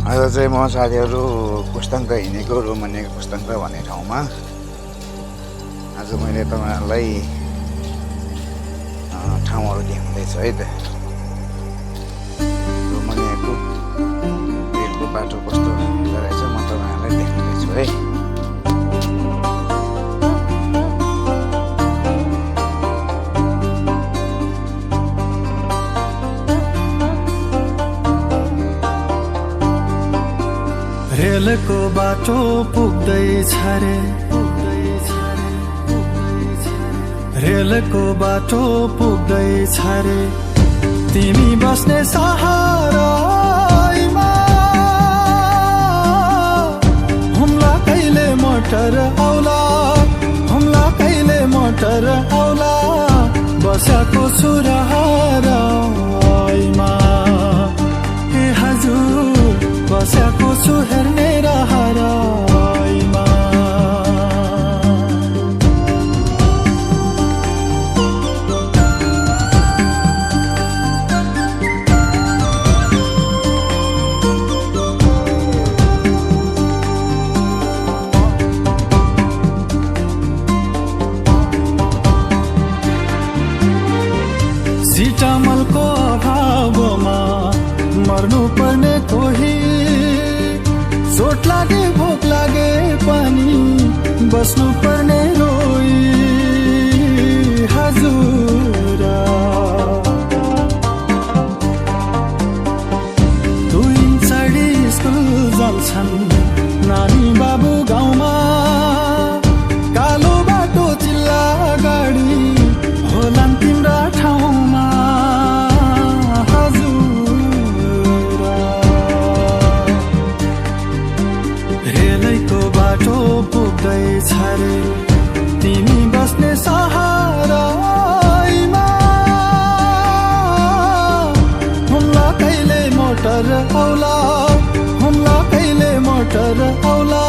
आज चाहिँ म साथीहरू कुस्ताङ्क हिँडेको रोमानियाको कुस्ताङ्क भन्ने ठाउँमा आज मैले तपाईँहरूलाई ठाउँहरू देखाउँदैछु है त। रोमानियाको रेलको बाटो कस्तो रहेछ म तपाईँहरूलाई देखाउँदैछु है। रेलको बाटो पुग्दैछ रे, रेलको बाटो पुग्दैछ रे, तिमी बस्ने सहारामा हुम्ला कहिले मोटर आउला, हुम्ला कहिले मोटर आउला, बसेको छु रहरमा ए हजुर, बसेको छु हेर्ने रहरमा। सिटामलको अभावमा मर्नु पर्ने कोही, चोट लागे भोक लागे पनि बस्नु पर्ने रोई हजुर। 2 इन्चडी स्कुल जान्छन् नानी बाबु गाउँमा, कालो बाटो चिल्ला गाडी होलान् तिम्रा ठाउँमा हजुर। रेलैको बाटो पुग्दैछ रे, तिमी बस्ने सहारामा हुम्ला कहिले मोटर आउला, हुम्ला कहिले मोटर आउला,